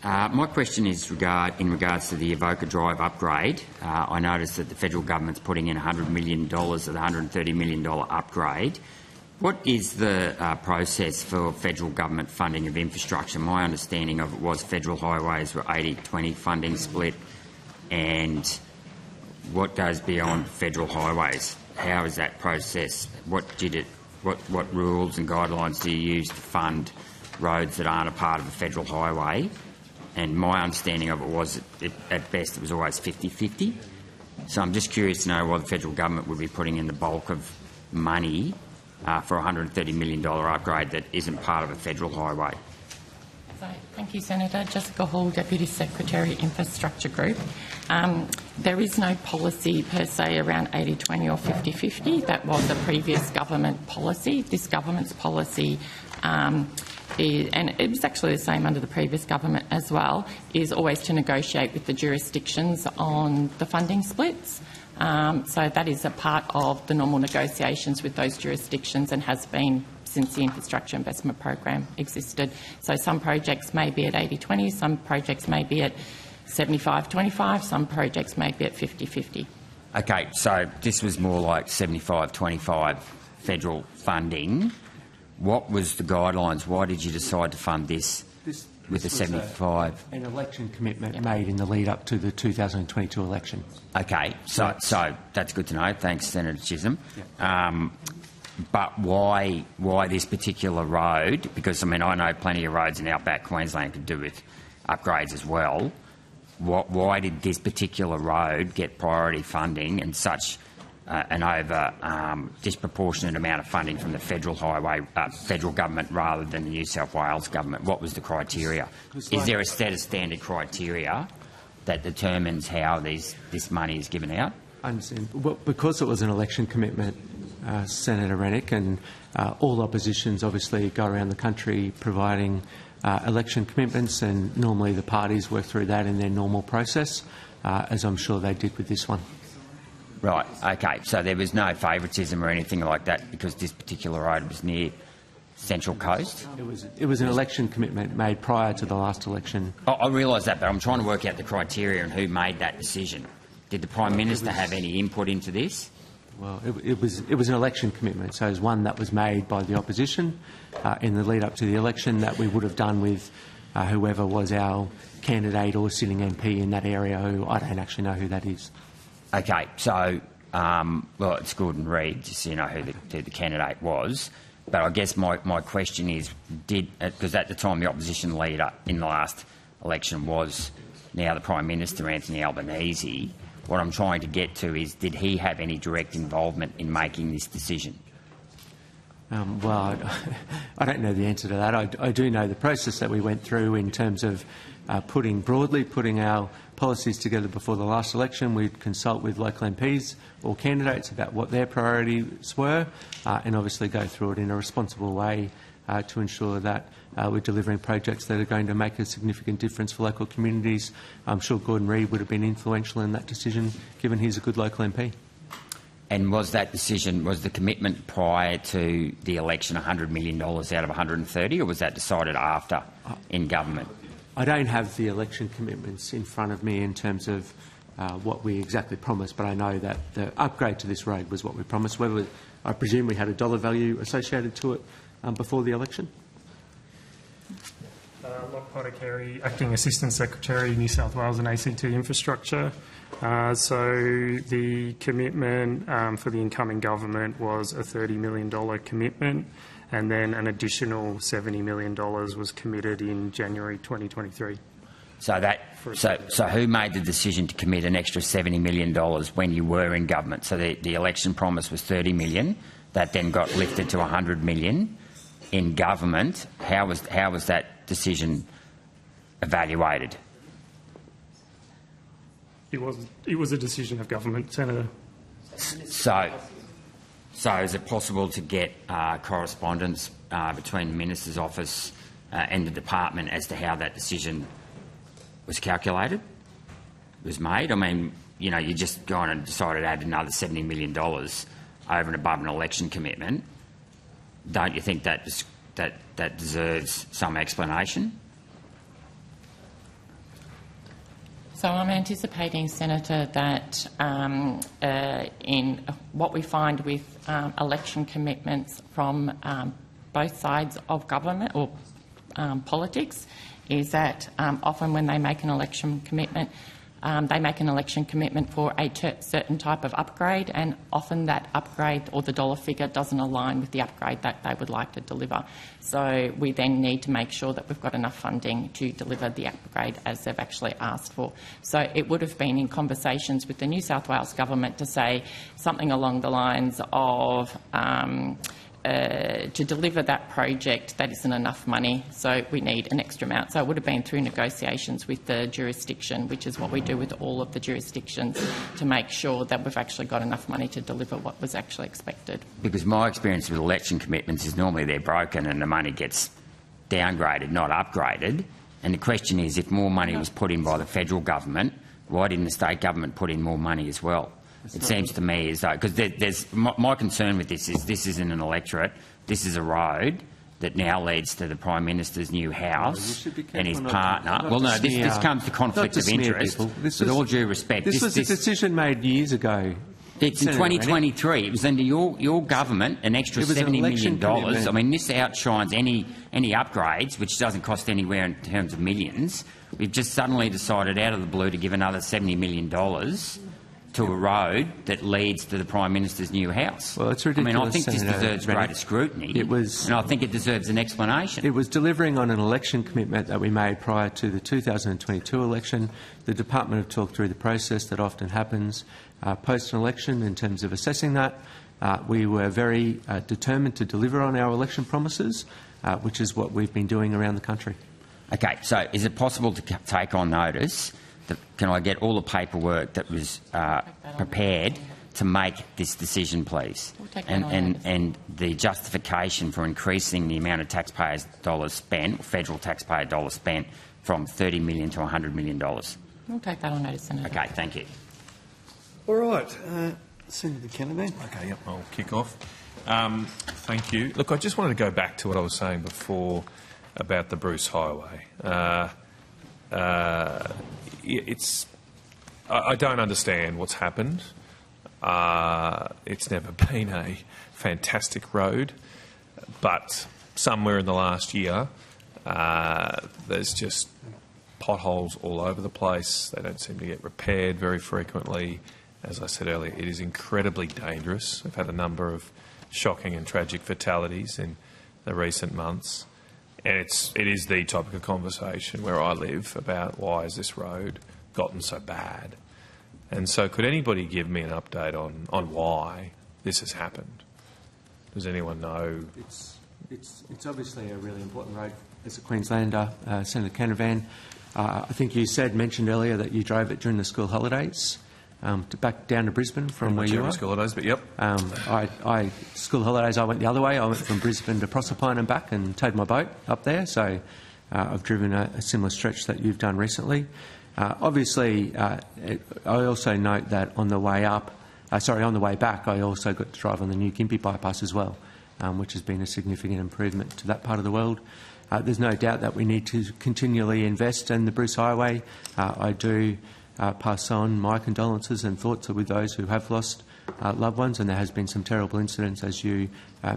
My question is in regards to the Evoca Drive upgrade. I noticed that the federal government's putting in $100 million of the $130 million upgrade. What is the process for federal government funding of infrastructure? My understanding of it was federal highways were 80-20 funding split, and what goes beyond federal highways? How is that process? What rules and guidelines do you use to fund roads that aren't a part of a federal highway? And my understanding of it was, at best, it was always 50-50. So I'm just curious to know why the federal government would be putting in the bulk of money for a $130 million upgrade that isn't part of a federal highway. So, thank you, Senator. Jessica Hall, Deputy Secretary, Infrastructure Group. There is no policy per se around 80-20 or 50-50. That was a previous government policy. This government's policy and it was actually the same under the previous government as well, is always to negotiate with the jurisdictions on the funding splits. So that is a part of the normal negotiations with those jurisdictions and has been since the infrastructure investment program existed. So some projects may be at 80-20, some projects may be at 75-25, some projects may be at 50-50. Okay, so this was more like 75-25 federal funding. What was the guidelines? Why did you decide to fund this with a 75? An election commitment made in the lead up to the 2022 election. Okay, so that's good to know. Thanks, Senator Chisholm. But why this particular road? Because, I mean, I know plenty of roads in outback Queensland could do with upgrades as well. Why did this particular road get priority funding and such an over disproportionate amount of funding from the federal government rather than the New South Wales government? What was the criteria? Is there a set of standard criteria that determines how this money is given out? I understand. Well, because it was an election commitment, Senator Rennick, and all oppositions obviously go around the country providing election commitments, and normally the parties work through that in their normal process, as I'm sure they did with this one. Right, okay, so there was no favouritism or anything like that because this particular road was near Central Coast? It was an election commitment made prior to the last election. I realise that, but I'm trying to work out the criteria and who made that decision. Did the Prime Minister have any input into this? Well, it was an election commitment, so it was one that was made by the opposition in the lead up to the election that we would have done with whoever was our candidate or sitting MP in that area, who I don't actually know who that is. Okay, so, well, it's Gordon Reid, just so you know who the candidate was. But I guess my question is, because at the time the opposition leader in the last election was now the Prime Minister, Anthony Albanese, what I'm trying to get to is, did he have any direct involvement in making this decision? Well, I don't know the answer to that. I do know the process that we went through in terms of putting our policies together before the last election. We'd consult with local MPs or candidates about what their priorities were and obviously go through it in a responsible way to ensure that we're delivering projects that are going to make a significant difference for local communities. I'm sure Gordon Reid would have been influential in that decision, given he's a good local MP. And was that decision, was the commitment prior to the election $100 million out of 130, or was that decided after in government? I don't have the election commitments in front of me in terms of what we exactly promised, but I know that the upgrade to this road was what we promised. Whether I presume we had a dollar value associated to it before the election. Potter Carey, Acting Assistant Secretary, New South Wales and ACT Infrastructure. So the commitment for the incoming government was a $30 million commitment, and then an additional $70 million was committed in January 2023. So who made the decision to commit an extra $70 million when you were in government? So the election promise was $30 million. That then got lifted to $100 million in government. How was that decision evaluated? It was a decision of government, Senator. So is it possible to get correspondence between the Minister's office and the department as to how that decision was calculated, was made? I mean, you know, you just gone and decided to add another $70 million over and above an election commitment. Don't you think that deserves some explanation? So I'm anticipating, Senator, that in what we find with election commitments from both sides of government or politics is that often when they make an election commitment, they make an election commitment for a certain type of upgrade, and often that upgrade or the dollar figure doesn't align with the upgrade that they would like to deliver. So we then need to make sure that we've got enough funding to deliver the upgrade as they've actually asked for. So it would have been in conversations with the New South Wales government to say something along the lines of to deliver that project, that isn't enough money, so we need an extra amount. So it would have been through negotiations with the jurisdiction, which is what we do with all of the jurisdictions, to make sure that we've actually got enough money to deliver what was actually expected. Because my experience with election commitments is normally they're broken and the money gets downgraded, not upgraded. And the question is, if more money was put in by the federal government, why didn't the state government put in more money as well? It seems to me as though, because there's my concern with this isn't an electorate. This is a road that now leads to the Prime Minister's new house and his partner. Well, no, this comes to conflict of interest. With all due respect, this was a decision made years ago. It's in 2023. It was under your government, an extra $70 million. I mean, this outshines any upgrades, which doesn't cost anywhere in terms of millions. We've just suddenly decided out of the blue to give another $70 million to a road that leads to the Prime Minister's new house. Well, it's ridiculous. I mean, I think this deserves greater scrutiny, and I think it deserves an explanation. It was delivering on an election commitment that we made prior to the 2022 election. The department have talked through the process that often happens post an election in terms of assessing that. We were very determined to deliver on our election promises, which is what we've been doing around the country. Okay, so is it possible to take on notice? Can I get all the paperwork that was prepared to make this decision, please? And the justification for increasing the amount of taxpayers' dollars spent, federal taxpayer dollars spent, from $30 million to $100 million. We'll take that on notice, Senator. Okay, thank you. All right, Senator Canavan. Okay, yep, I'll kick off. Thank you. Look, I just wanted to go back to what I was saying before about the Bruce Highway. I don't understand what's happened. It's never been a fantastic road, but somewhere in the last year, there's just potholes all over the place. They don't seem to get repaired very frequently. As I said earlier, it is incredibly dangerous. We've had a number of shocking and tragic fatalities in the recent months. And it is the topic of conversation where I live about why has this road gotten so bad. And so could anybody give me an update on why this has happened? Does anyone know? It's obviously a really important road as a Queenslander, Senator Canavan. I think you mentioned earlier that you drove it during the school holidays back down to Brisbane from where you are. School holidays, but yep. School holidays, I went the other way. I went from Brisbane to Proserpine and back and towed my boat up there. So I've driven a similar stretch that you've done recently. Obviously, I also note that on the way back, I also got to drive on the new Gympie bypass as well, which has been a significant improvement to that part of the world. There's no doubt that we need to continually invest in the Bruce Highway. I do pass on my condolences and thoughts with those who have lost loved ones, and there has been some terrible incidents, as you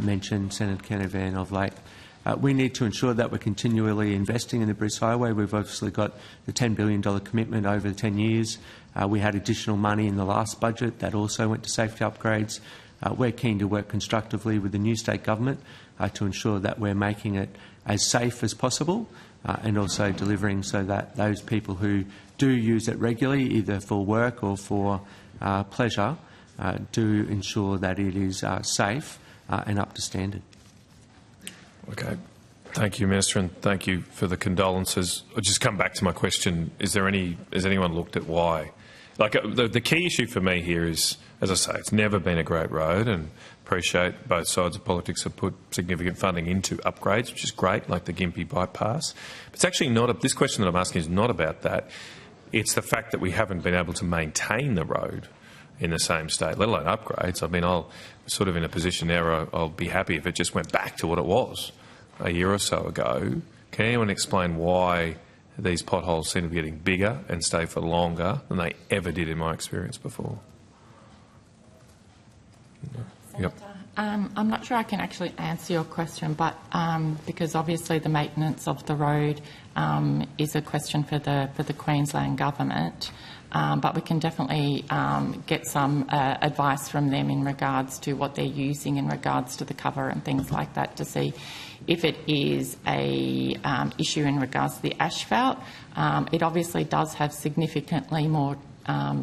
mentioned, Senator Canavan, of late. We need to ensure that we're continually investing in the Bruce Highway. We've obviously got the $10 billion commitment over the 10 years. We had additional money in the last budget that also went to safety upgrades. We're keen to work constructively with the new state government to ensure that we're making it as safe as possible and also delivering so that those people who do use it regularly, either for work or for pleasure, do ensure that it is safe and up to standard. Okay. Thank you, Minister, and thank you for the condolences. I'll just come back to my question. Has anyone looked at why? The key issue for me here is, as I say, it's never been a great road, and appreciate both sides of politics have put significant funding into upgrades, which is great, like the Gympie bypass. But it's actually not this question that I'm asking is not about that. It's the fact that we haven't been able to maintain the road in the same state, let alone upgrades. I mean, I'll sort of in a position there, I'll be happy if it just went back to what it was a year or so ago. Can anyone explain why these potholes seem to be getting bigger and stay for longer than they ever did in my experience before. Yep. I'm not sure I can actually answer your question, but because obviously the maintenance of the road is a question for the Queensland government, but we can definitely get some advice from them in regards to what they're using in regards to the cover and things like that to see if it is a issue in regards to the asphalt. It obviously does have significantly more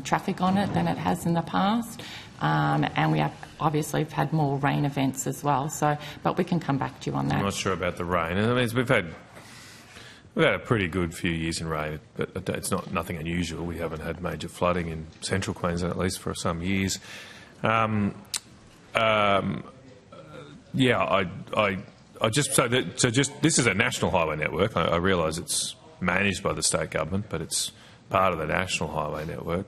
traffic on it than it has in the past. And we have obviously had more rain events as well. So, but we can come back to you on that. I'm not sure about the rain. I mean, we've had a pretty good few years in rain, but it's nothing unusual. We haven't had major flooding in central Queensland, at least for some years. Yeah, this is a national highway network. I realise it's managed by the state government, but it's part of the national highway network.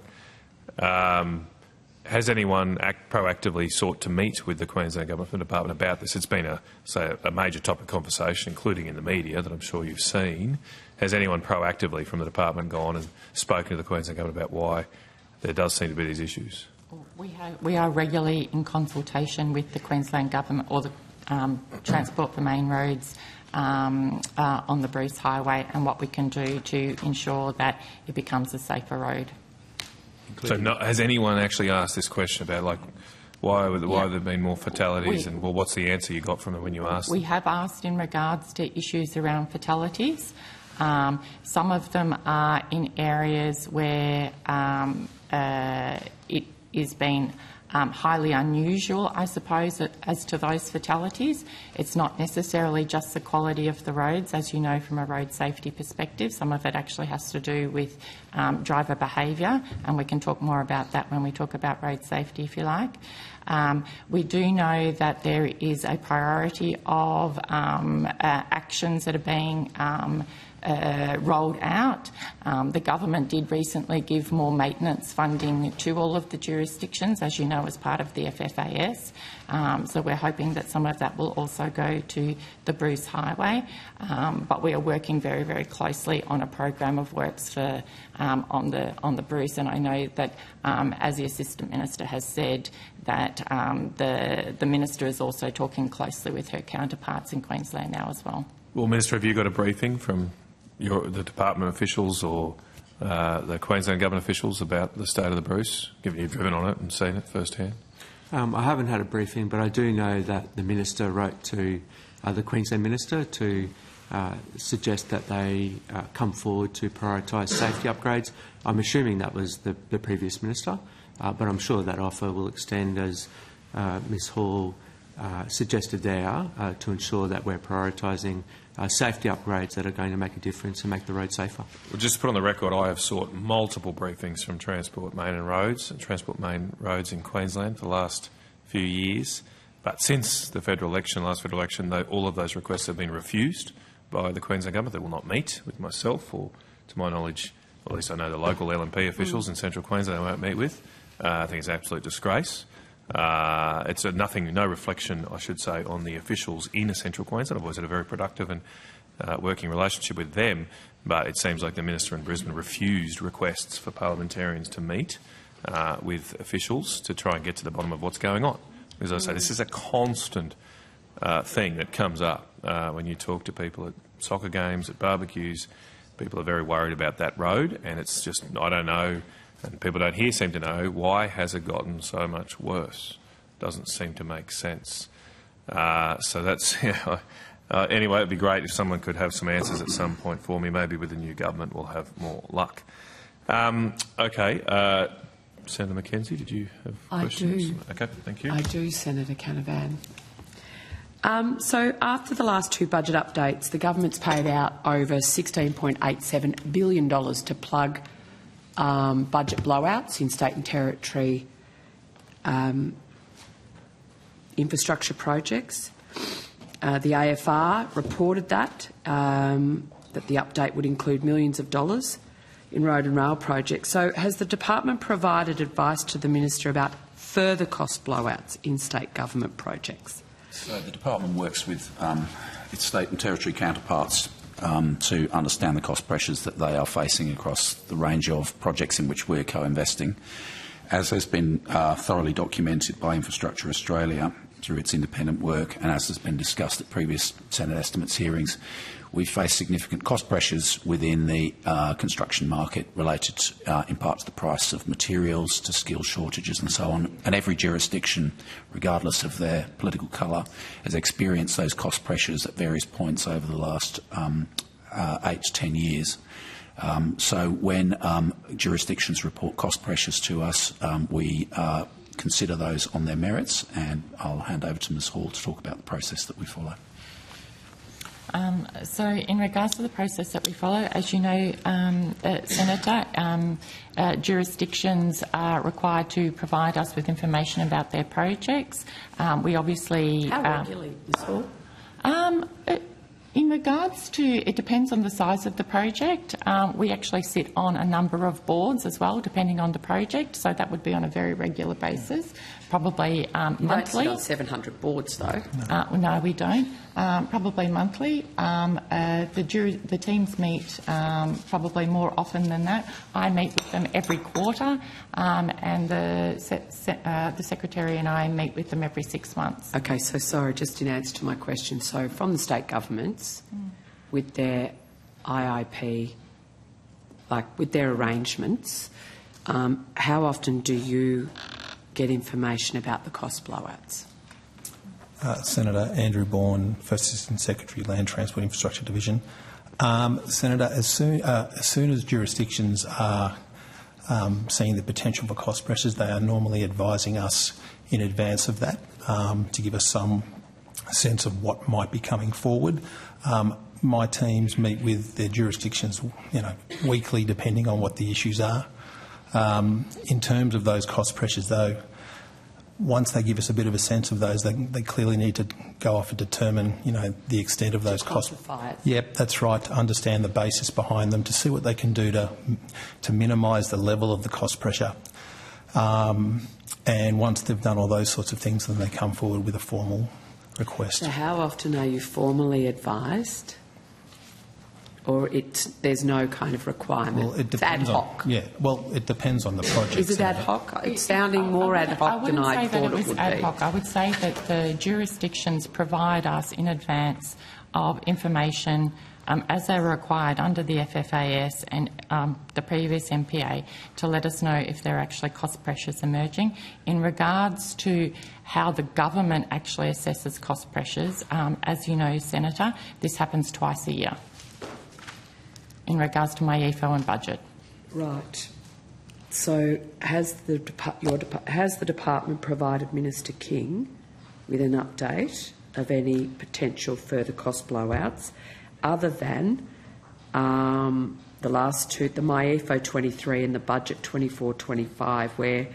Has anyone proactively sought to meet with the Queensland Government from the Department about this? It's been a major topic of conversation, including in the media, that I'm sure you've seen. Has anyone proactively from the Department gone and spoken to the Queensland Government about why there does seem to be these issues? We are regularly in consultation with the Queensland Government or the Transport for Main Roads on the Bruce Highway and what we can do to ensure that it becomes a safer road. So has anyone actually asked this question about, like, why have there been more fatalities and, well, what's the answer you got from them when you asked? We have asked in regards to issues around fatalities. Some of them are in areas where it is been highly unusual, I suppose, as to those fatalities. It's not necessarily just the quality of the roads, as you know, from a road safety perspective. Some of it actually has to do with driver behaviour, and we can talk more about that when we talk about road safety, if you like. We do know that there is a priority of actions that are being rolled out. The government did recently give more maintenance funding to all of the jurisdictions, as you know, as part of the FFAS. So we're hoping that some of that will also go to the Bruce Highway. But we are working very, very closely on a program of works for on the Bruce, and I know that, as the Assistant Minister has said, that the Minister is also talking closely with her counterparts in Queensland now as well. Well, Minister, have you got a briefing from the department officials or the Queensland government officials about the state of the Bruce, given you've driven on it and seen it firsthand? I haven't had a briefing, but I do know that the Minister wrote to the Queensland Minister to suggest that they come forward to prioritise safety upgrades. I'm assuming that was the previous Minister, but I'm sure that offer will extend, as Ms Hall suggested there, to ensure that we're prioritising safety upgrades that are going to make a difference and make the road safer. Well, just to put on the record, I have sought multiple briefings from Transport Main Roads in Queensland for the last few years, but since the last federal election, all of those requests have been refused by the Queensland government. They will not meet with myself, or to my knowledge, or at least I know the local LNP officials in central Queensland they won't meet with. I think it's an absolute disgrace. It's no reflection, I should say, on the officials in central Queensland. I've always had a very productive and working relationship with them, but it seems like the Minister in Brisbane refused requests for parliamentarians to meet with officials to try and get to the bottom of what's going on. As I say, this is a constant thing that comes up when you talk to people at soccer games, at barbecues. People are very worried about that road, and it's just, I don't know, and people down here seem to know, why has it gotten so much worse? Doesn't seem to make sense. So that's, anyway, it'd be great if someone could have some answers at some point for me. Maybe with the new government we'll have more luck. Okay. Senator McKenzie, did you have questions? I do. Okay, thank you. I do, Senator Canavan. So after the last two budget updates, the government's paid out over $16.87 billion to plug budget blowouts in state and territory infrastructure projects. The AFR reported that the update would include millions of dollars in road and rail projects. So has the department provided advice to the Minister about further cost blowouts in state government projects? So the department works with its state and territory counterparts to understand the cost pressures that they are facing across the range of projects in which we're co-investing. As has been thoroughly documented by Infrastructure Australia through its independent work, and as has been discussed at previous Senate estimates hearings, we face significant cost pressures within the construction market related in part to the price of materials, to skill shortages and so on. And every jurisdiction, regardless of their political colour, has experienced those cost pressures at various points over the last 8 to 10 years. So when jurisdictions report cost pressures to us, we consider those on their merits, and I'll hand over to Ms Hall to talk about the process that we follow. So in regards to the process that we follow, as you know, Senator, jurisdictions are required to provide us with information about their projects. We obviously... How regularly, Ms Hall? In regards to, it depends on the size of the project. We actually sit on a number of boards as well, depending on the project, so that would be on a very regular basis, probably monthly. You don't sit on 700 boards, though. No, we don't. Probably monthly. The teams meet probably more often than that. I meet with them every quarter, and the Secretary and I meet with them every 6 months. Okay, so sorry, just in answer to my question. So from the state governments, with their IIP, like with their arrangements, how often do you get information about the cost blowouts? Senator Andrew Bourne, First Assistant Secretary, Land Transport Infrastructure Division. Senator, as soon as jurisdictions are seeing the potential for cost pressures, they are normally advising us in advance of that to give us some sense of what might be coming forward. My teams meet with their jurisdictions, weekly, depending on what the issues are. In terms of those cost pressures, though, once they give us a bit of a sense of those, they clearly need to go off and determine, the extent of those costs. Quantify it. Yep, that's right. To understand the basis behind them, to see what they can do to minimise the level of the cost pressure. And once they've done all those sorts of things, then they come forward with a formal request. So how often are you formally advised? Or there's no kind of requirement? Well, it depends. It's ad hoc? It depends on the project. Is it ad hoc? It's sounding more ad hoc than I thought it would be. I wouldn't say that it was ad hoc. I would say that the jurisdictions provide us in advance of information as they're required under the FFAS and the previous MPA to let us know if there are actually cost pressures emerging. In regards to how the government actually assesses cost pressures, as you know, Senator, this happens twice a year in regards to my EFO and budget. Right. So has the department provided Minister King with an update of any potential further cost blowouts other than the last two, the MyEFO 23 and the budget 24-25, where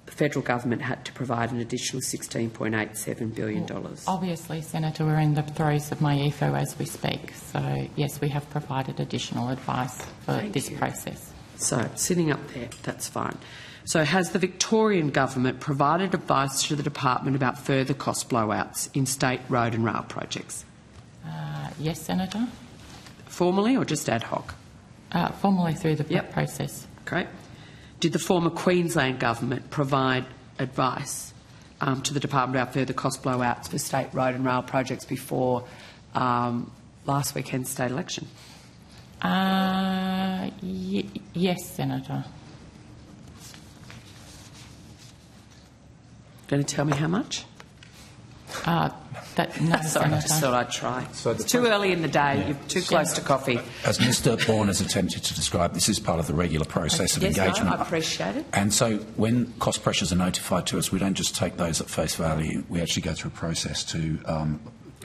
the federal government had to provide an additional $16.87 billion? Well, obviously, Senator, we're in the throes of MyEFO as we speak. So, yes, we have provided additional advice for this process. So, sitting up there, that's fine. So, has the Victorian government provided advice to the department about further cost blowouts in state road and rail projects? Yes, Senator. Formally or just ad hoc? Formally through the process. Great. Did the former Queensland government provide advice to the department about further cost blowouts for state road and rail projects before last weekend's state election? Yes, Senator. Going to tell me how much? No, Sorry, Senator. I just thought I'd try. So it's too early in the day. You're too close to coffee. As Mr Bourne has attempted to describe, this is part of the regular process of engagement. No, I appreciate it. And so when cost pressures are notified to us, we don't just take those at face value. We actually go through a process to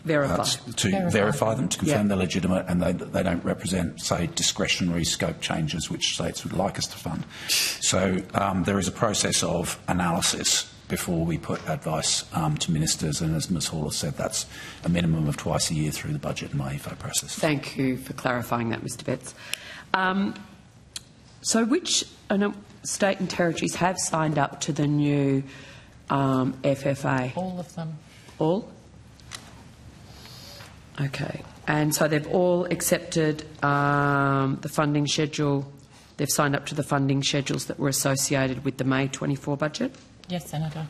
verify them, to confirm they're legitimate, and they don't represent, say, discretionary scope changes which states would like us to fund. So there is a process of analysis before we put advice to ministers, and as Ms Hall has said, that's a minimum of twice a year through the budget and MyEFO process. Thank you for clarifying that, Mr Betts. So which state and territories have signed up to the new FFA? All of them. All? Okay. And so they've all accepted the funding schedule. They've signed up to the funding schedules that were associated with the May 24 budget. Yes, Senator.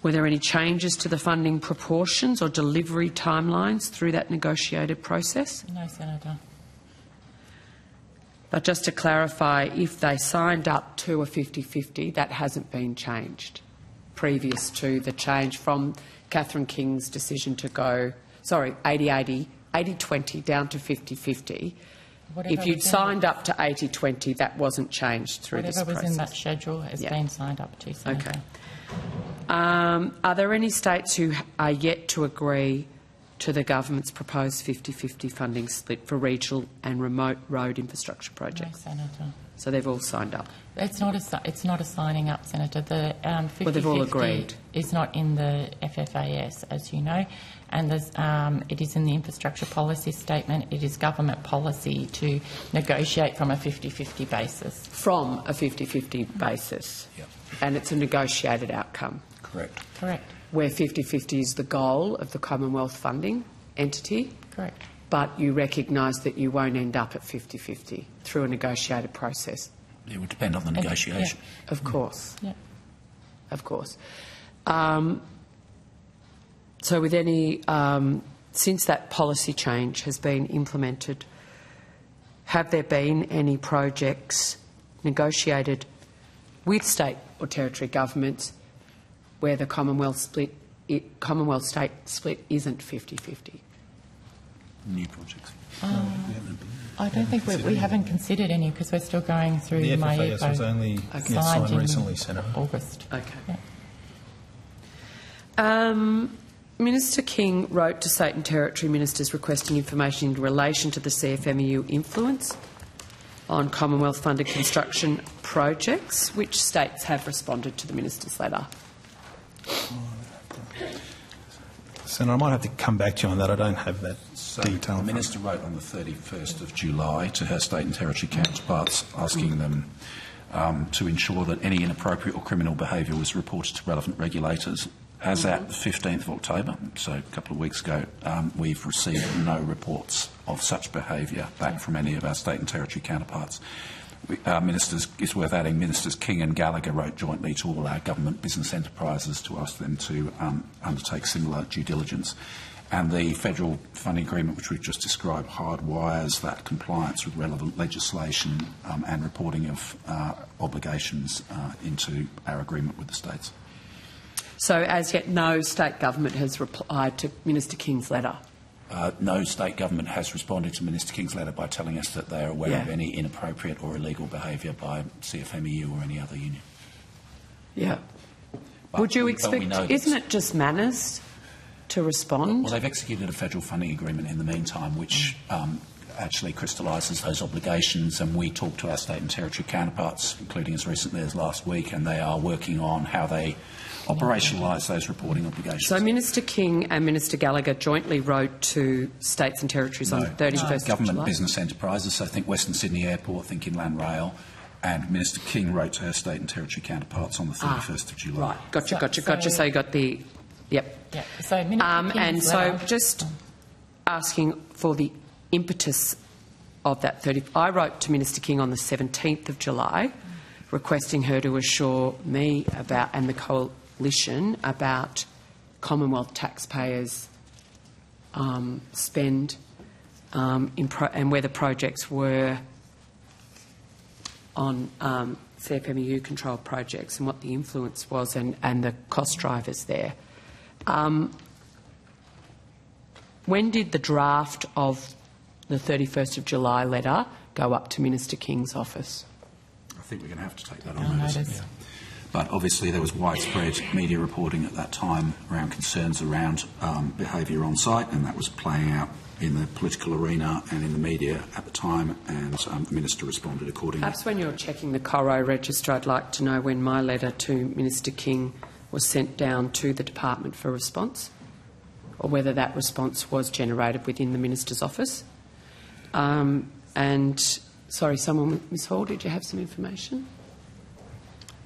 Were there any changes to the funding proportions or delivery timelines through that negotiated process? No, Senator. But just to clarify, if they signed up to a 50-50, that hasn't been changed previous to the change from Catherine King's decision to go, 80-80, 80-20 down to 50-50. If you'd signed up to 80-20, that wasn't changed through this process. Whatever was in that schedule has been signed up to, Senator. Okay. Are there any states who are yet to agree to the government's proposed 50-50 funding split for regional and remote road infrastructure projects? No, Senator. So they've all signed up? It's not a signing up, Senator. The 50-50 well, they've all agreed. Is not in the FFAS, as you know, and it is in the infrastructure policy statement. It is government policy to negotiate from a 50-50 basis. From a 50-50 basis? Yep. And it's a negotiated outcome? Correct. Correct. Where 50-50 is the goal of the Commonwealth funding entity? Correct. But you recognise that you won't end up at 50-50 through a negotiated process? It would depend on the negotiation. Yeah. Of course. Yeah. Of course. So with any, since that policy change has been implemented, have there been any projects negotiated with state or territory governments where the Commonwealth state split isn't 50-50? New projects. I don't think we haven't considered any because we're still going through The my FFAS was only signed recently, Senator. August. Okay. Yeah. Minister King wrote to state and territory ministers requesting information in relation to the CFMEU influence on Commonwealth-funded construction projects. Which states have responded to the minister's letter? Senator, I might have to come back to you on that. I don't have that detail. The Minister wrote on the 31st of July to her state and territory counterparts asking them to ensure that any inappropriate or criminal behaviour was reported to relevant regulators. As at the 15th of October, so a couple of weeks ago, we've received no reports of such behaviour back from any of our state and territory counterparts. It's worth adding, Ministers King and Gallagher wrote jointly to all our government business enterprises to ask them to undertake similar due diligence. And the federal funding agreement, which we've just described, hardwires that compliance with relevant legislation and reporting of obligations into our agreement with the states. So, as yet, no state government has replied to Minister King's letter? No state government has responded to Minister King's letter by telling us that they are aware of any inappropriate or illegal behaviour by CFMEU or any other union. Yeah. But would you expect... Isn't it just manners to respond? Well, they've executed a federal funding agreement in the meantime, which actually crystallises those obligations, and we talked to our state and territory counterparts, including as recently as last week, and they are working on how they operationalise those reporting obligations. So Minister King and Minister Gallagher jointly wrote to states and territories on the 31st of government July? business enterprises, so think Western Sydney Airport, think Inland Rail, and Minister King wrote to her state and territory counterparts on the 31st of July. Right, gotcha. So you got the... Yep. Yeah. So Minister and so just asking for the impetus of that 30... I wrote to Minister King on the 17th of July requesting her to assure me about, and the coalition, about Commonwealth taxpayers' spend and whether projects were on CFMEU controlled projects and what the influence was and the cost drivers there. When did the draft of the 31st of July letter go up to Minister King's office? I think we're going to have to take that on notice. Yeah. But obviously there was widespread media reporting at that time around concerns around behaviour on site, and that was playing out in the political arena and in the media at the time, and the Minister responded accordingly. Perhaps when you're checking the Coro register, I'd like to know when my letter to Minister King was sent down to the department for response, or whether that response was generated within the Minister's office. Sorry, Ms Hall, did you have some information?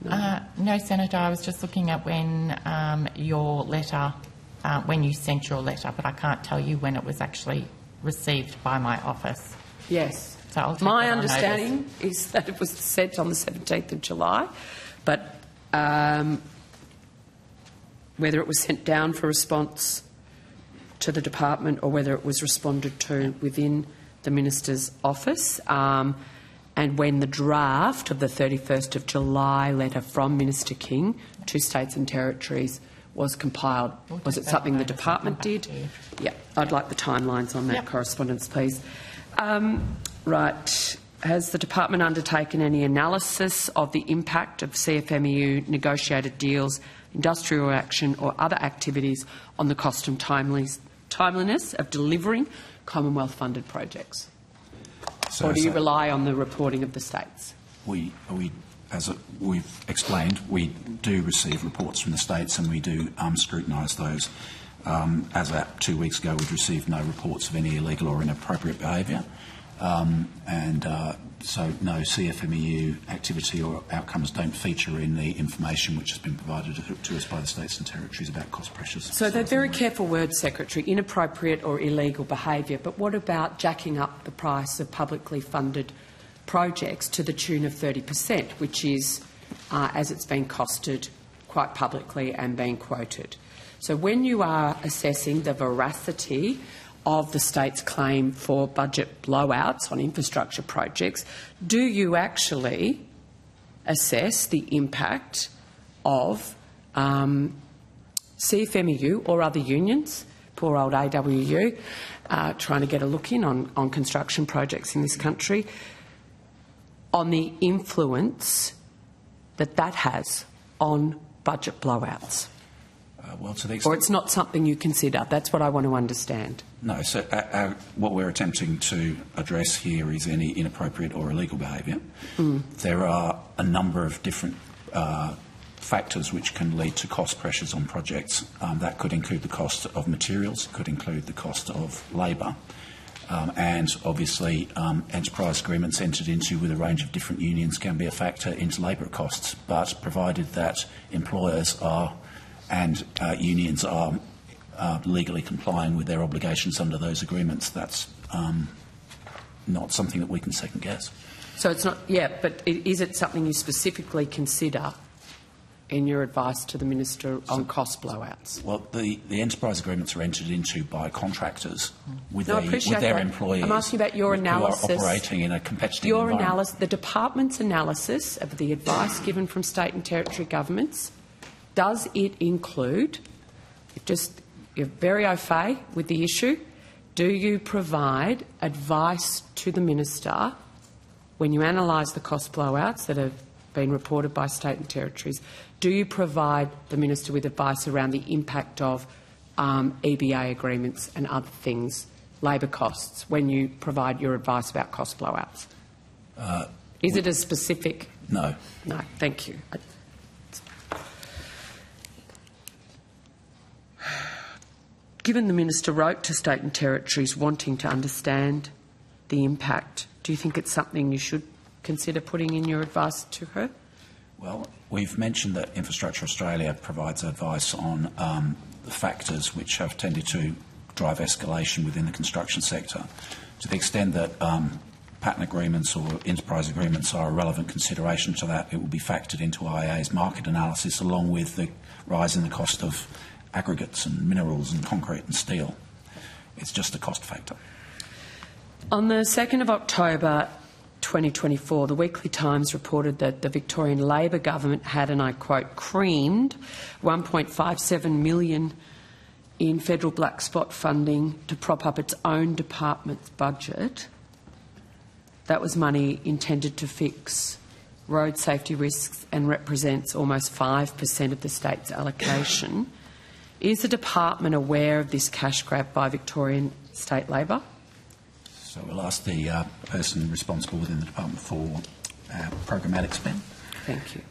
No, Senator. I was just looking at when your letter, when you sent your letter, but I can't tell you when it was actually received by my office. Yes. So I'll take my that on understanding is that it was sent on the 17th of July, but whether it was sent down for response to the department or whether it was responded to within the Minister's office, and when the draft of the 31st of July letter from Minister King to states and territories was compiled. Was it something the department did? Yeah, I'd like the timelines on that correspondence, please. Right. Has the department undertaken any analysis of the impact of CFMEU negotiated deals, industrial action or other activities on the cost and timeliness of delivering Commonwealth-funded projects? So, or do you rely on the reporting of the states? As we've explained, we do receive reports from the states and we do scrutinise those. As at 2 weeks ago, we'd received no reports of any illegal or inappropriate behaviour. So no CFMEU activity or outcomes don't feature in the information which has been provided to us by the states and territories about cost pressures. So they're very careful words, Secretary, inappropriate or illegal behaviour. But what about jacking up the price of publicly funded projects to the tune of 30%, which is, as it's been costed quite publicly and being quoted? So when you are assessing the veracity of the state's claim for budget blowouts on infrastructure projects, do you actually assess the impact of CFMEU or other unions, poor old AWU, trying to get a look in on construction projects in this country, on the influence that that has on budget blowouts? Well, to the extent... Or it's not something you consider? That's what I want to understand. No, so what we're attempting to address here is any inappropriate or illegal behaviour. There are a number of different factors which can lead to cost pressures on projects. That could include the cost of materials, could include the cost of labour, and obviously enterprise agreements entered into with a range of different unions can be a factor into labour costs, but provided that employers are and unions are legally complying with their obligations under those agreements, that's not something that we can second guess. So it's not, but is it something you specifically consider in your advice to the Minister on cost blowouts? Well, the enterprise agreements are entered into by contractors with their that. employees. I'm asking about your analysis. Who are operating in a competitive environment. The department's analysis of the advice given from state and territory governments, does it include, you're very au fait with the issue, do you provide advice to the Minister when you analyse the cost blowouts that have been reported by state and territories? Do you provide the Minister with advice around the impact of EBA agreements and other things, labour costs, when you provide your advice about cost blowouts? Is it as specific? No. No, thank you. Given the Minister wrote to state and territories wanting to understand the impact, do you think it's something you should consider putting in your advice to her? Well, we've mentioned that Infrastructure Australia provides advice on the factors which have tended to drive escalation within the construction sector. To the extent that patent agreements or enterprise agreements are a relevant consideration to that, it will be factored into IA's market analysis along with the rise in the cost of aggregates and minerals and concrete and steel. It's just a cost factor. On the 2nd of October 2024, the Weekly Times reported that the Victorian Labor government had, and I quote, creamed $1.57 million in federal black spot funding to prop up its own department's budget. That was money intended to fix road safety risks and represents almost 5% of the state's allocation. Is the department aware of this cash grab by Victorian State Labor? So we'll ask the person responsible within the department for programmatic spend. Thank you.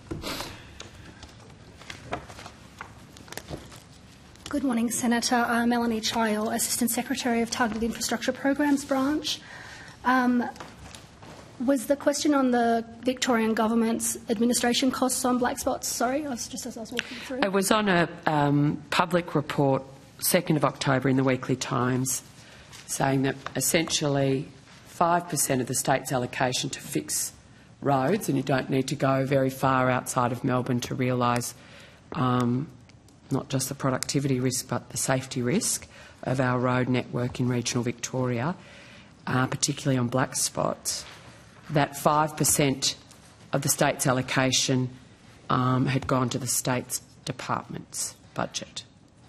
Good morning, Senator. Melanie Chile, Assistant Secretary of Targeted Infrastructure Programs Branch. Was the question on the Victorian Government's administration costs on black spots? Sorry, just as I was walking through. It was on a public report, 2nd of October in the Weekly Times, saying that essentially 5% of the state's allocation to fix roads, and you don't need to go very far outside of Melbourne to realise not just the productivity risk but the safety risk of our road network in regional Victoria, particularly on black spots, that 5% of the state's allocation had gone to the state's department's budget.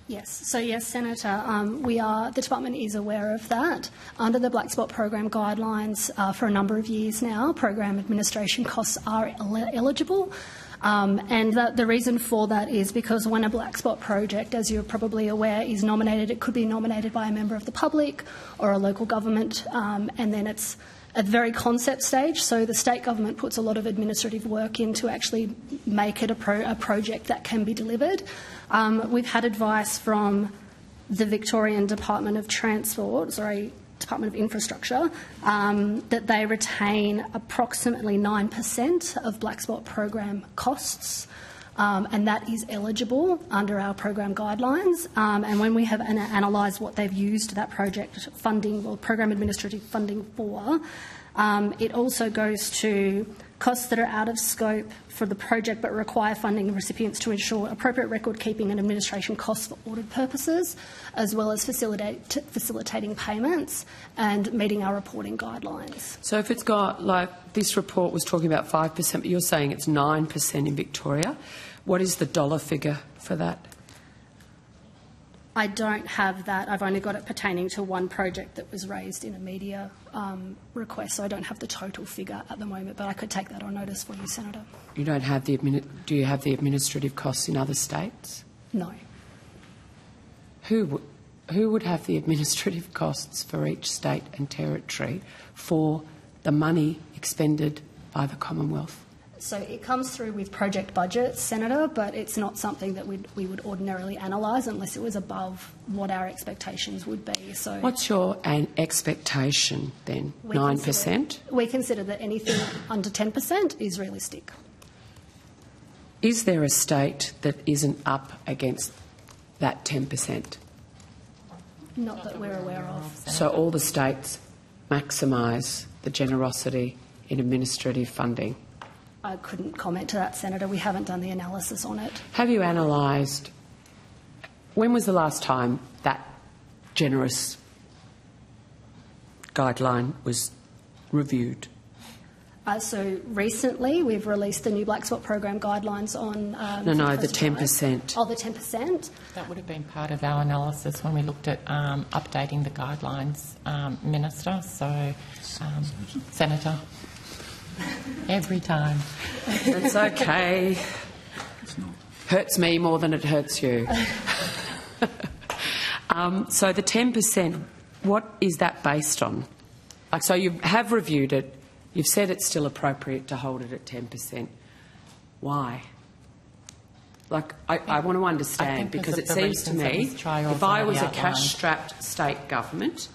Yes. So, yes, Senator, the department is aware of that. Under the Black Spot Program guidelines for a number of years now, program administration costs are eligible. And the reason for that is because when a black spot project, as you're probably aware, is nominated, it could be nominated by a member of the public or a local government, and then it's at the very concept stage. So the state government puts a lot of administrative work in to actually make it a project that can be delivered. We've had advice from the Victorian Department of Department of Infrastructure, that they retain approximately 9% of black spot program costs, and that is eligible under our program guidelines. And when we have analysed what they've used that project funding or program administrative funding for, it also goes to costs that are out of scope for the project but require funding recipients to ensure appropriate record keeping and administration costs for audit purposes, as well as facilitating payments and meeting our reporting guidelines. So if it's got, like this report was talking about 5%, but you're saying it's 9% in Victoria, what is the dollar figure for that? I don't have that. I've only got it pertaining to one project that was raised in a media request, so I don't have the total figure at the moment, but I could take that on notice for you, Senator. You don't have the do you have the administrative costs in other states? No. Who would have the administrative costs for each state and territory for the money expended by the Commonwealth? So it comes through with project budgets, Senator, but it's not something that we would ordinarily analyse unless it was above what our expectations would be. So, what's your expectation then? 9%? We consider that anything under 10% is realistic. Is there a state that isn't up against that 10%? Not that we're aware of. So all the states maximise the generosity in administrative funding? I couldn't comment to that, Senator. We haven't done the analysis on it. Have you analysed, when was the last time that generous guideline was reviewed? So recently we've released the new Black Spot Program guidelines on... the 10%. Oh, the 10%? That would have been part of our analysis when we looked at updating the guidelines, Minister. So, Senator... Every time. It's okay. Hurts me more than it hurts you. So the 10%, what is that based on? Like, so you have reviewed it. You've said it's still appropriate to hold it at 10%. Why? Like, I want to understand, because it seems to me if I was a cash-strapped state government,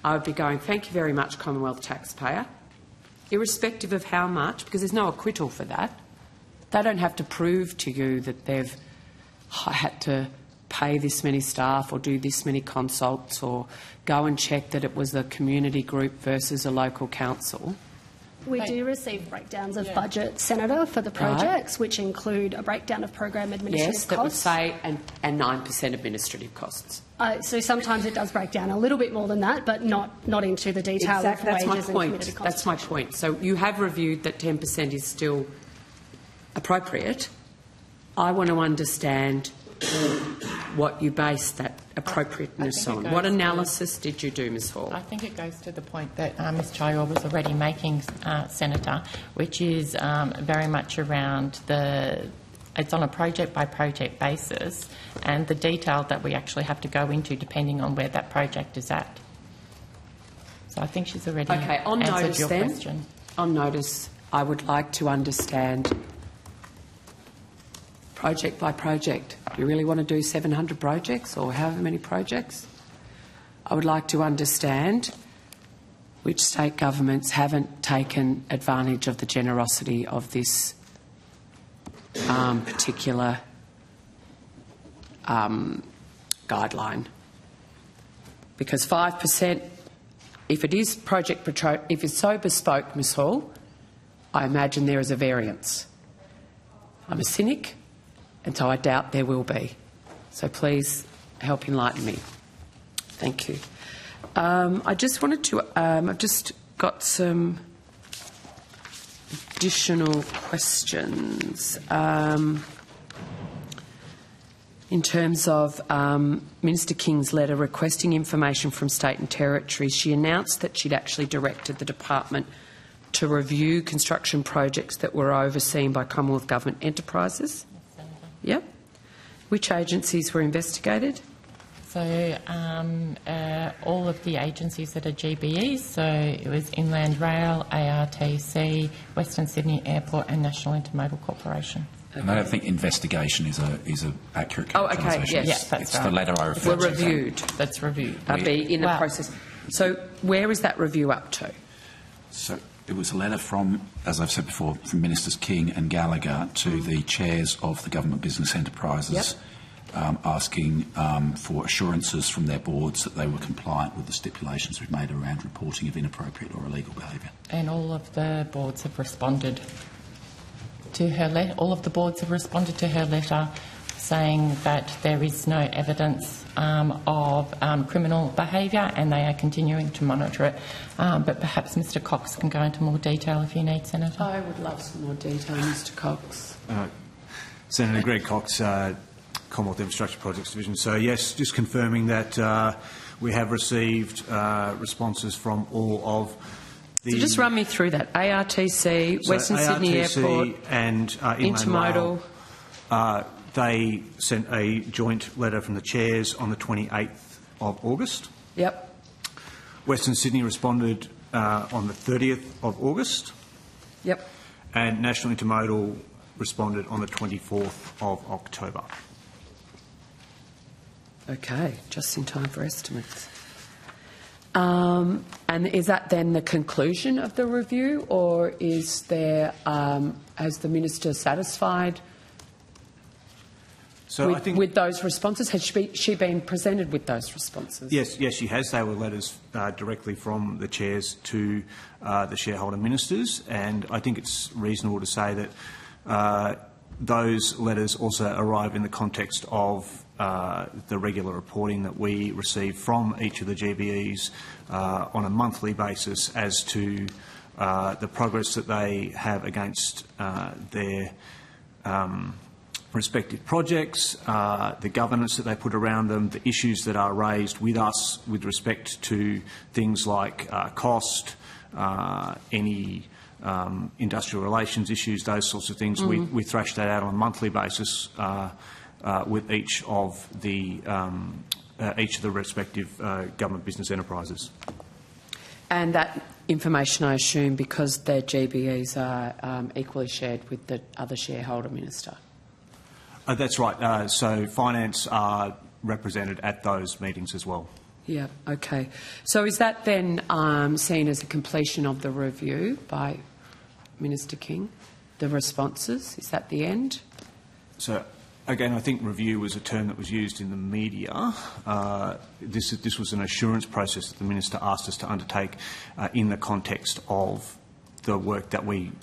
I would be going, thank you very much, Commonwealth taxpayer. Irrespective of how much, because there's no acquittal for that. They don't have to prove to you that they've had to pay this many staff or do this many consults or go and check that it was a community group versus a local council. We do receive breakdowns of budget, Senator, for the projects, which include a breakdown of program administrative costs. Yes, that would say, and 9% administrative costs. So sometimes it does break down a little bit more than that, but not into the detail of wages and community costs. That's my point. So you have reviewed that 10% is still appropriate. I want to understand what you base that appropriateness on. What analysis did you do, Ms Hall? I think it goes to the point that Ms Chayor was already making, Senator, which is very much around it's on a project-by-project basis and the detail that we actually have to go into depending on where that project is at. So I think she's already answered your question. On notice, I would like to understand project by project. Do you really want to do 700 projects or however many projects? I would like to understand which state governments haven't taken advantage of the generosity of this particular guideline. Because 5% if it is if it's so bespoke, Ms Hall, I imagine there is a variance. I'm a cynic, and so I doubt there will be. So please help enlighten me. Thank you. I just wanted to. I've just got some additional questions. In terms of Minister King's letter requesting information from state and territories, she announced that she'd actually directed the department to review construction projects that were overseen by Commonwealth Government enterprises. Yep. Which agencies were investigated? So all of the agencies that are GBEs, so it was Inland Rail, ARTC, Western Sydney Airport and National Intermodal Corporation. And I don't think investigation is a accurate characterisation. Oh, okay, yes. It's, that's it's right. the letter I referred Were to. reviewed. That's reviewed. Be in the process. So where is that review up to? So it was a letter from, as I've said before, from Ministers King and Gallagher to the chairs of the government business enterprises, asking for assurances from their boards that they were compliant with the stipulations we've made around reporting of inappropriate or illegal behaviour. And all of the boards have responded to her letter. All of the boards have responded to her letter saying that there is no evidence of criminal behaviour and they are continuing to monitor it. But perhaps Mr Cox can go into more detail if you need, Senator. I would love some more detail, Mr Cox. Senator Greg Cox, Commonwealth Infrastructure Projects Division. So yes, just confirming that we have received responses from all of the... So just run me through that. ARTC, so Western Sydney ARTC Airport, and Intermodal. Rail, they sent a joint letter from the chairs on the 28th of August. Yep. Western Sydney responded on the 30th of August. Yep. And National Intermodal responded on the 24th of October. Okay, just in time for estimates. And is that then the conclusion of the review, or is there, has the Minister satisfied with those responses? Has she been presented with those responses? Yes, she has. They were letters directly from the chairs to the shareholder ministers, and I think it's reasonable to say that those letters also arrive in the context of the regular reporting that we receive from each of the GBEs on a monthly basis as to the progress that they have against their respective projects, the governance that they put around them, the issues that are raised with us with respect to things like cost, any industrial relations issues, those sorts of things. We thrash that out on a monthly basis with each of the respective government business enterprises. And that information, I assume, because their GBEs are equally shared with the other shareholder minister? That's right. So finance are represented at those meetings as well. Yeah, okay. So is that then seen as a completion of the review by Minister King, the responses? Is that the end? So, again, I think review was a term that was used in the media. This was an assurance process that the Minister asked us to undertake in the context of the work that we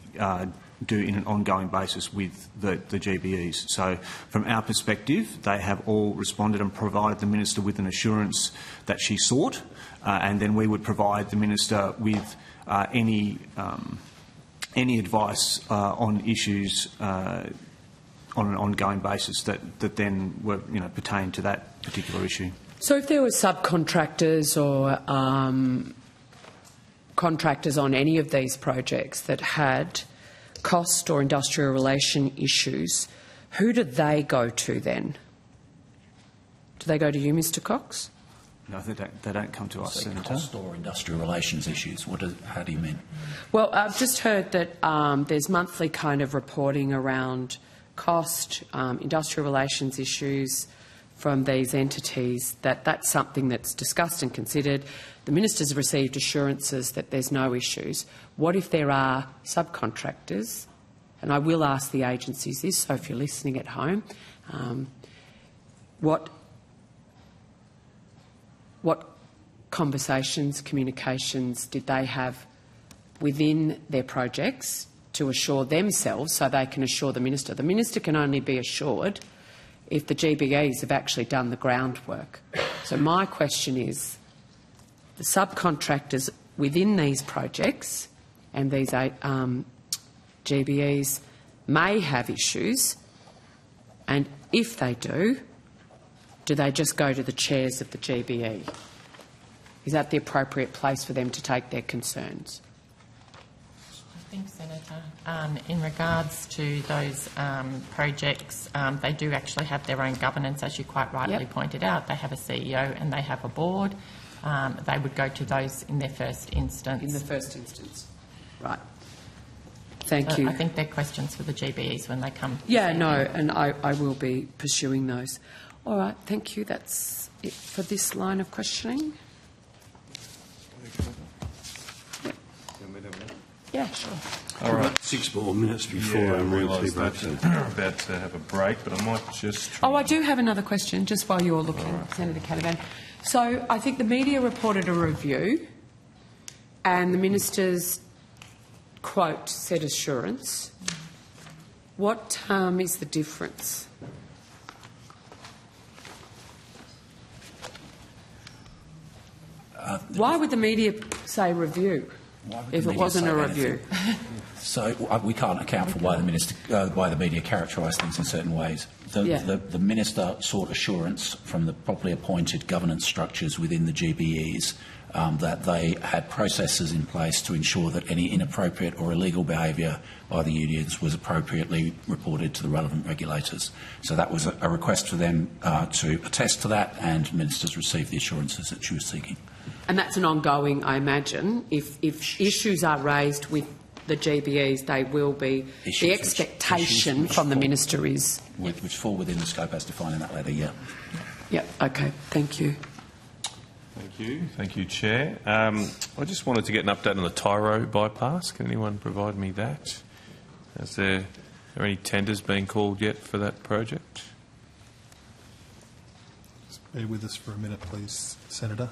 do in an ongoing basis with the GBEs. So from our perspective, they have all responded and provided the Minister with an assurance that she sought, and then we would provide the Minister with any advice on issues on an ongoing basis that then were pertain to that particular issue. So if there were subcontractors or contractors on any of these projects that had cost or industrial relation issues, who do they go to then? Do they go to you, Mr Cox? No, they don't come to us, Senator. Cost or industrial relations issues? How do you mean? Well, I've just heard that there's monthly kind of reporting around cost, industrial relations issues from these entities, that's something that's discussed and considered. The Minister's received assurances that there's no issues. What if there are subcontractors? And I will ask the agencies this, so if you're listening at home, what conversations, communications did they have within their projects to assure themselves so they can assure the Minister? The Minister can only be assured if the GBEs have actually done the groundwork. So my question is, the subcontractors within these projects and these GBEs may have issues, and if they do they just go to the chairs of the GBE? Is that the appropriate place for them to take their concerns? I think, Senator, in regards to those projects, they do actually have their own governance, as you quite rightly pointed out. They have a CEO and they have a board. They would go to those in their first instance. In the first instance. Right. Thank you. I think they're questions for the GBEs when they come. Yeah, no, and I will be pursuing those. All right, thank you. That's it for this line of questioning. Yeah, sure. All right. 6 more minutes before I our realise break. that we're about to have a break, but I might just try. Oh, I do have another question, just while you're looking, Senator Canavan. So I think the media reported a review and the Minister's quote said assurance. What is the difference? Why would the media say review if it wasn't a review? So we can't account for why the media characterise things in certain ways. The Minister sought assurance from the properly appointed governance structures within the GBEs that they had processes in place to ensure that any inappropriate or illegal behaviour by the unions was appropriately reported to the relevant regulators. So that was a request for them to attest to that, and Ministers received the assurances that she was seeking. And that's an ongoing, I imagine. If issues are raised with the GBEs, they will be. The expectation from the Minister is. Which fall within the scope as defined in that letter, yeah. Yeah, okay. Thank you. Thank you. Thank you, Chair. I just wanted to get an update on the Tyro bypass. Can anyone provide me that? Are any tenders being called yet for that project? Just bear with us for a minute, please, Senator.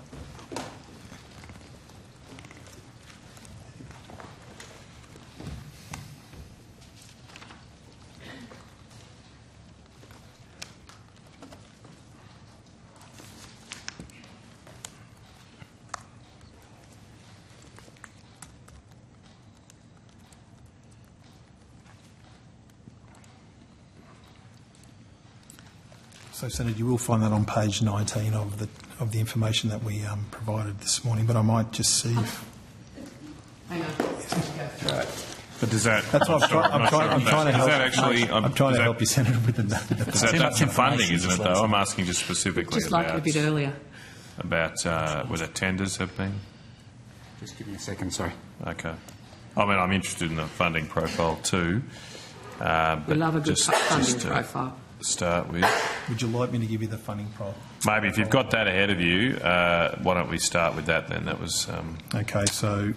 So, Senator, you will find that on page 19 of the information that we provided this morning. But I might just see. Hang on. Right. But does that? That's what I'm trying to help. I'm trying to help you, Senator, with the. That's in funding, isn't it? Though I'm asking just specifically Just like it a bit earlier. About whether tenders have been. Just give me a second, sorry. Okay. I mean, I'm interested in the funding profile too. We love a good funding profile. Start with. Would you like me to give you the funding profile? Maybe if you've got that ahead of you, why don't we start with that then? That was. Okay, so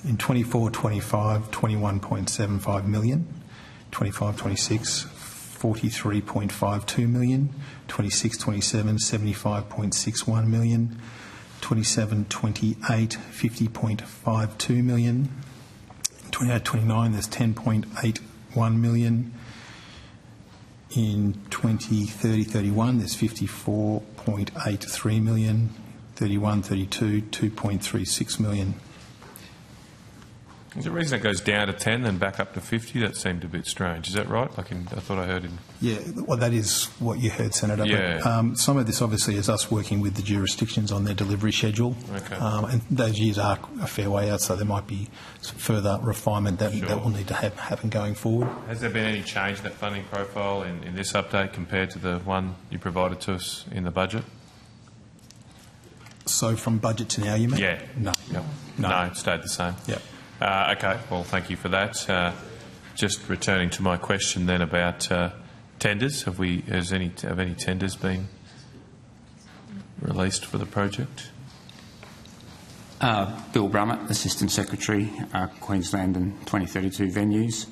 in 24-25, 21.75 million, 25-26, 43.52 million, 26-27, 75.61 million, 27-28, 50.52 million, 28-29, there's 10.81 million. In 2030-31, there's 54.83 million, 31-32, 2.36 million. Is there a reason it goes down to 10 then back up to 50? That seemed a bit strange. Is that right? I thought I heard in... Yeah, well, that is what you heard, Senator. Yeah. But, some of this obviously is us working with the jurisdictions on their delivery schedule. Okay. And those years are a fair way out, so there might be some further refinement that will need to happen going forward. Has there been any change in that funding profile in this update compared to the one you provided to us in the budget? So from budget to now, you mean? Yeah. No. Yep. No. No, it stayed the same. Yep. Okay, well, thank you for that. Just returning to my question then about tenders. Have any tenders been released for the project? Bill Brummett, Assistant Secretary, Queensland and 2032 venues.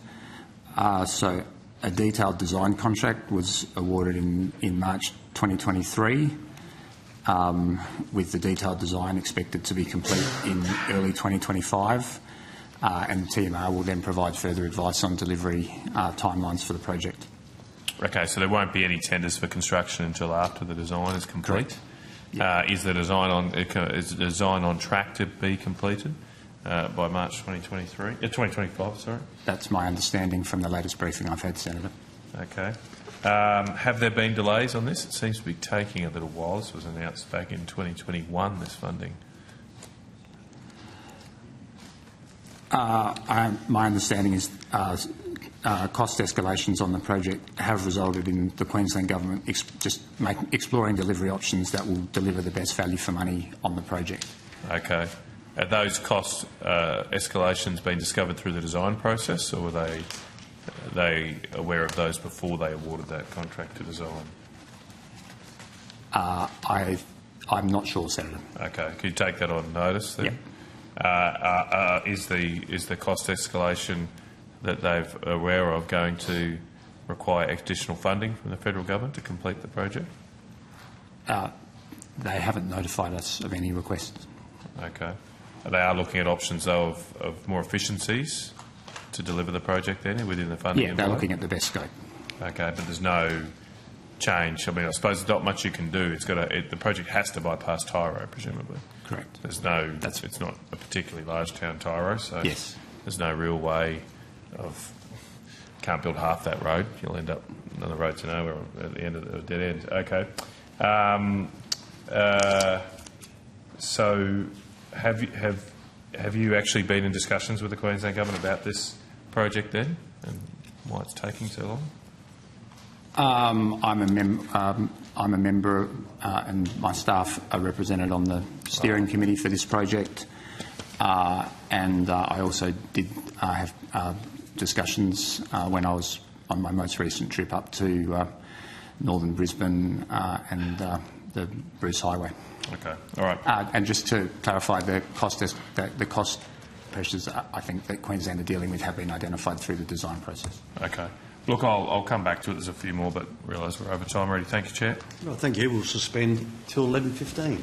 So a detailed design contract was awarded in March 2023. with the detailed design expected to be complete in early 2025, and TMR will then provide further advice on delivery timelines for the project. Okay, so there won't be any tenders for construction until after the design is complete? Correct. Yep. Is the design on track to be completed by March 2025, sorry? That's my understanding from the latest briefing I've had, Senator. Okay. Have there been delays on this? It seems to be taking a little while. This was announced back in 2021, this funding. My understanding is cost escalations on the project have resulted in the Queensland Government exploring delivery options that will deliver the best value for money on the project. Okay. Have those cost escalations been discovered through the design process, or were they aware of those before they awarded that contract to design? I'm not sure, Senator. Okay. Can you take that on notice then? Yep. Is the cost escalation that they're aware of going to require additional funding from the federal government to complete the project? They haven't notified us of any requests. Okay. They are looking at options, though, of more efficiencies to deliver the project then within the funding envelope? They're looking at the best scope. Okay, but there's no change. I mean, I suppose there's not much you can do. The project has to bypass Tyro, presumably. Correct. It's not a particularly large town, Tyro, so yes. There's no real way of... Can't build half that road. You'll end up on the road to nowhere at the end of the dead end. Okay. So have you actually been in discussions with the Queensland Government about this project then, and why it's taking so long? I'm a member and my staff are represented on the steering committee for this project, and I also did have discussions when I was on my most recent trip up to northern Brisbane and the Bruce Highway. Okay, all right. And just to clarify, the cost pressures I think that Queensland are dealing with have been identified through the design process. Okay. Look, I'll come back to it. There's a few more, but realise we're over time already. Thank you, Chair. Well, thank you. We'll suspend till 11:15.